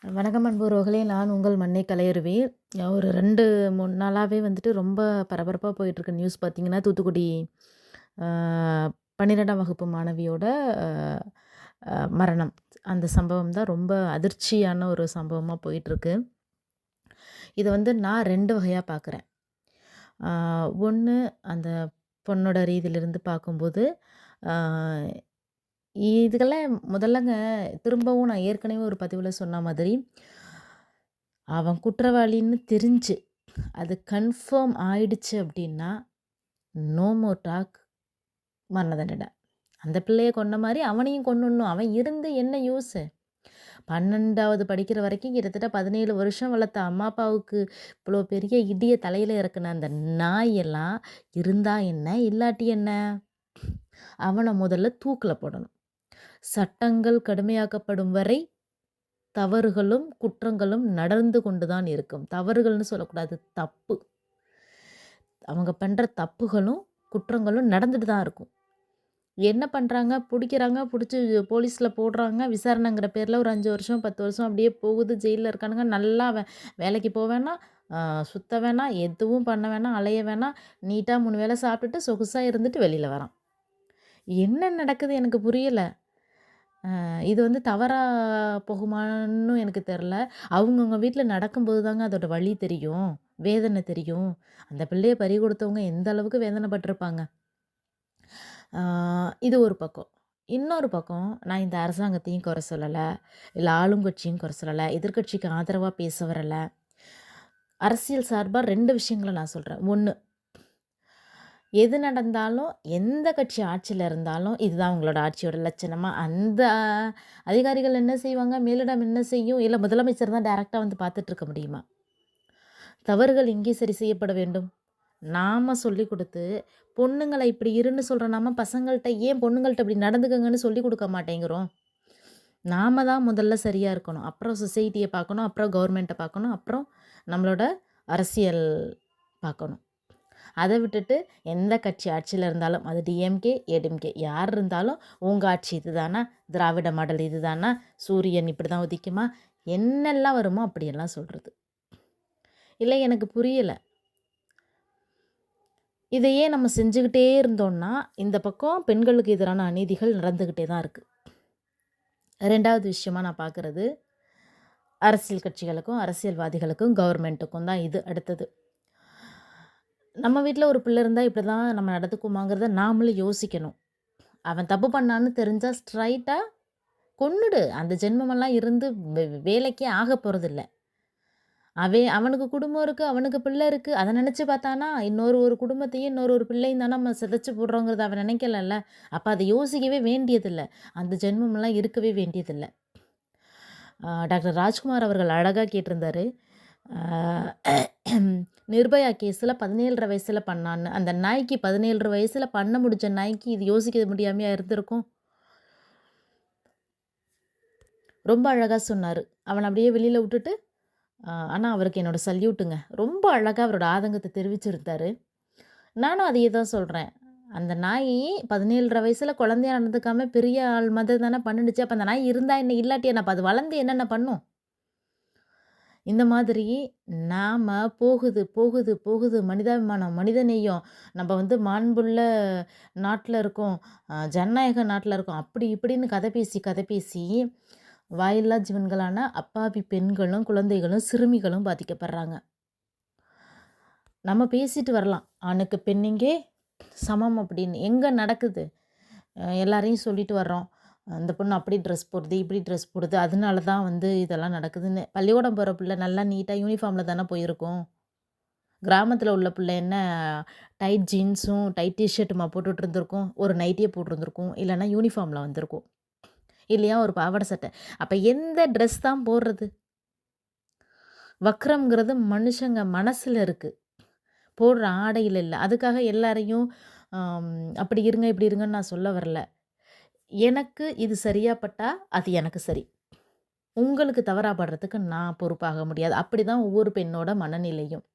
வணக்கம் அன்புறவுகளே! நான் உங்கள் மண்ணை கலையருவி. ஒரு 2, 3 நாளாவே வந்துட்டு ரொம்ப பரபரப்பா போயிட்டுருக்க நியூஸ் பார்த்தீங்கன்னா, தூத்துக்குடி அ 12ஆம் வகுப்பு மாணவியோட அ அ மரணம். அந்த சம்பவம் தான் ரொம்ப அதிர்ச்சியான ஒரு சம்பவமா போயிட்டுருக்கு. இத வந்து நான் 2 வகையா பார்க்குறேன். அ 1 அந்த பொண்ணோட ரீதியிலிருந்து பார்க்கும்போது, அ இதுக்கெல்லாம் முதல்லங்க திரும்பவும் நான் ஏற்கனவே ஒரு பதிவுல சொன்ன மாதிரி, அவன் குற்றவாளின்னு தெரிஞ்சு, அது கன்ஃபார்ம் ஆயிடுச்சு அப்டின்னா, நோ மோர் டாக் மரண தண்டனை. அந்த பிள்ளைய கொன்ன மாரி அவனையும் கொன்னுடணும். அவன் இருந்து என்ன யூஸு? 12வது படிக்கிற வரைக்கும் கிட்டத்தட்ட 17 வருஷம் வளர்த்த அம்மா, அப்பாவுக்கு இவ்வளோ பெரிய இடிய தலையில இறக்குன அந்த நாயெல்லாம் இருந்தா என்ன? இல்லாட்டி என்ன? அவன முதல்ல தூக்குல போடணும். சட்டங்கள் கடுமையாக்கப்படும் வரை தவறுகளும், குற்றங்களும் நடந்து கொண்டு தான் இருக்கும். தவறுகள்னு சொல்லக்கூடாது. தப்பு. அவங்க பண்ற தப்புகளும், குற்றங்களும் நடந்துட்டு தான் இருக்கும். என்ன பண்றாங்க? புடிக்கிறாங்க, புடிச்சு போலீஸ்ல போடுறாங்க. விசாரணைங்கிற பேர்ல ஒரு 5 வருஷம், 10 வருஷம் அப்படியே போகுது. ஜெயில்ல இருக்கானுங்க. நல்லா அவன் வேலைக்கு போ வேணாம், சுத்த வேணாம், எதுவும் பண்ண வேணாம், அலைய வேணாம். நீட்டா 3 வேள சாப்பிட்டுட்டு சொகுசா இருந்துட்டு வெளில வரான். என்ன நடக்குது எனக்கு புரியல. இது வந்து தவறா போகுமான்னும் எனக்கு தெரில. அவங்கவங்க வீட்ல நடக்கும்போது தாங்க அதோட வலி தெரியும். வேதனை தெரியும். அந்த பிள்ளைய பறி கொடுத்தவங்க எந்த அளவுக்கு வேதனைப்பட்டுருப்பாங்க. ஆ இது ஒரு பக்கம். இன்னொரு பக்கம் நான் இந்த அரசாங்கத்தையும் குறை சொல்லல. இல்ல ஆளுங்கட்சியும் குறை சொல்லல. எதிர்க்கட்சிக்கு ஆதரவா பேச வரல. அரசியல் சார்பா 2 விஷயங்கள நான் சொல்றேன். 1 எது நடந்தாலும், எந்த கட்சி ஆட்சியில இருந்தாலும், இதுதான் அவங்களோட ஆட்சியோட லட்சணமா, அந்த அதிகாரிகள் என்ன செய்வாங்க? மேலிடம் என்ன செய்யும்? இல்ல முதலமைச்சர் தான் டைரக்ட்டா வந்து பார்த்துட்டு இருக்க முடியுமா? தவறுகள் எங்கே சரி செய்யப்பட வேண்டும்? நாம சொல்லிக் குடுத்து, பொண்ணுங்கள இப்படி இருன்னு சொல்ற நாம பசங்கள்ட்ட ஏன் பொண்ணுங்கள்ட்ட இப்படி நடந்துக்கங்கன்னு சொல்லிக் குடுக்க மாட்டேங்கிறோம்? நாம தான் முதல்ல சரியா இருக்கணும். அப்புறம் சொசைட்டிய பார்க்கணும், அப்புறம் கவர்மெண்ட்ட பார்க்கணும், அப்புறம் நம்மளோட அரசியல் பார்க்கணும். அத விட்டுட்டு எந்த கட்சி ஆட்சியில இருந்தாலும், அது டிஎம்கே, ஏடிஎம்கே யார் இருந்தாலும், "உங்க ஆட்சி இதுதானா? திராவிட மாடல் இதுதானா? சூரியன் இப்படிதான் உதிக்குமா?" என்னெல்லாம் வருமோ அப்படியெல்லாம் சொல்றது. இல்ல எனக்கு புரியல. இதையே நம்ம செஞ்சுக்கிட்டே இருந்தோம்னா, இந்த பக்கம் பெண்களுக்கு எதிரான அநீதிகள் நடந்துகிட்டே தான் இருக்கு. 2வது விஷயமா நான் பார்க்குறது, அரசியல் கட்சிகளுக்கும், அரசியல்வாதிகளுக்கும், கவர்மெண்ட்டுக்கும் தான் இது அடுத்தது. நம்ம வீட்ல ஒரு பிள்ளை இருந்தா இப்படிதான் நம்ம நடந்துக்குமாங்கிறத நாமளும் யோசிக்கணும். அவன் தப்பு பண்ணான்னு தெரிஞ்சா ஸ்ட்ரைட்டா கொன்னுடு. அந்த ஜென்மமெல்லாம் இருந்து வேலைக்கே ஆகப் போறதில்ல. அவனுக்கு குடும்பம் இருக்கு, அவனுக்கு பிள்ளை இருக்கு. அத நெனச்சு பார்த்தானா, ஒரு குடும்பத்தையும், ஒரு பிள்ளையும் தான நம்ம சிதைச்சு போடுறோங்கிறத அவன் நினைக்கலல்ல. அப்ப அத யோசிக்கவே வேண்டியதில்ல. அந்த ஜென்மமெல்லாம் இருக்கவே வேண்டியதில்ல. டாக்டர் ராஜ்குமார் அவர்கள் அழகா கேட்டிருந்தாரு. ஆ நிர்பயா கேஸ்ல 17 1/2 வயசுல பண்ணான்னு. அந்த நாய்க்கு 17 1/2 வயசுல பண்ண முடிஞ்ச நாய்க்கு இது யோசிக்க முடியாமயா இருந்திருக்கும்? ரொம்ப அழகா சொன்னாரு. அவன அப்படியே வெளியில விட்டுட்டு, ஆனா அவருக்கு என்னோட சல்யூட்டுங்க. ரொம்ப அழகா அவரோட ஆதங்கத்த தெரிவிச்சிருந்தாரு. நானும் அதையே தான் சொல்றேன். அந்த நாயி 17 1/2 வயசுல குழந்தையா நடந்துக்காம பெரிய ஆள் மாதிரி தானே பண்ணுனுச்சு. அப்ப அந்த நாய் இருந்தா என்ன? இல்லாட்டி என்ன? அப்ப அது வளர்ந்து என்னென்ன பண்ணும்? இந்த மாதிரி நாம போகுது, போகுது, போகுது மனிதாபிமானம், மனிதநேயம், நம்ம வந்து மாண்புள்ள நாட்ல இருக்கோம், ஜனநாயக நாட்ல இருக்கோம். அப்படி இப்படின்னு கதை பேசி, கதை பேசி வாயில்லா ஜீவன்களான அப்பாவி பெண்களும், குழந்தைகளும், சிறுமிகளும் பாதிக்கப்படுறாங்க. நம்ம பேசிட்டு வரலாம். ஆணுக்கு பெண் எங்கே சமம் அப்படின்னு. எங்க நடக்குது? எல்லாரையும் சொல்லிட்டு வர்றோம். அந்த பொண்ணு அப்படி ட்ரெஸ் போடுது, இப்படி ட்ரெஸ் போடுது. அதனால தான் வந்து இதெல்லாம் நடக்குதுன்னு. பள்ளிக்கூடம் போற பிள்ளை நல்லா நீட்டா யூனிஃபார்ம்ல தானே போயிருக்கும். கிராமத்தில உள்ள பிள்ளை என்ன டைட் ஜீன்ஸும், டைட் டீ ஷர்ட்டுமா போட்டுட்டு இருந்திருக்கும். ஒரு நைட்டிய போட்டிருந்திருக்கும். இல்லன்னா யூனிஃபார்ம்ல வந்திருக்கும். இல்லையா ஒரு பாவாடை சட்டை. அப்ப எந்த ட்ரெஸ் தான் போடுறது? வக்ரம்ங்கிறது மனுஷங்க மனசுல இருக்கு. போடுற ஆடையில இல்ல. அதுக்காக எல்லாரையும் அப்படி இருங்க, இப்படி இருங்கன்னு நான் சொல்ல வரல. எனக்கு இது சரியா பட்டா, அது எனக்கு சரி. உங்களுக்கு தவறா படுறதுக்கு நான் பொறுப்பாக முடியாது. அப்படிதான் ஒவ்வொரு பெண்ணோட மனநிலையும்.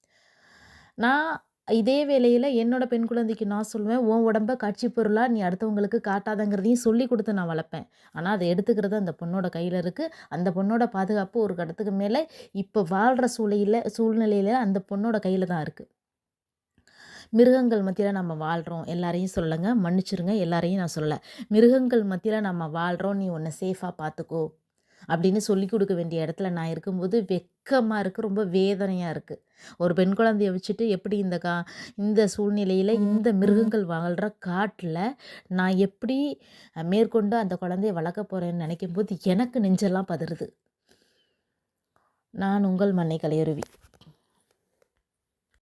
நான் இதே வேளையில என்னோட பெண் குழந்தைக்கு நான் சொல்லுவேன், "உன் உடம்ப காட்சி பொருளா நீ அடுத்தவங்களுக்கு காட்டாதங்கிறதையும் சொல்லிக் குடுத்து நான் வளர்ப்பேன்." ஆனா, அத எடுத்துக்கிறது அந்த பொண்ணோட கையில இருக்கு. அந்த பொண்ணோட பாதுகாப்பு ஒரு கட்டத்துக்கு மேல இப்ப வாழ்ற சூழ்நிலையில அந்த பொண்ணோட கையில தான் இருக்கு. மிருகங்கள் மத்தியில நம்ம வாழ்றோம். எல்லாரையும் சொல்லலங்க. மன்னிச்சுருங்க. எல்லாரையும் நான் சொல்லல. மிருகங்கள் மத்தியில நம்ம வாழ்றோம். நீ உன்ன சேஃபா பார்த்துக்கோ. அப்படின்னு சொல்லிக் குடுக்க வேண்டிய இடத்துல நான் இருக்கும்போது வெட்கமா இருக்கு. ரொம்ப வேதனையா இருக்கு. ஒரு பெண் குழந்தைய வச்சுட்டு எப்படி இந்த சூழ்நிலையில இந்த மிருகங்கள் வாழ்ற காட்டுல நான் எப்படி மேற்கொண்டு அந்த குழந்தைய வளர்க்க போறேன்னு நினைக்கும்போது எனக்கு நெஞ்செல்லாம் பதறுது. நான் உங்கள் மன்னை கலையருவி.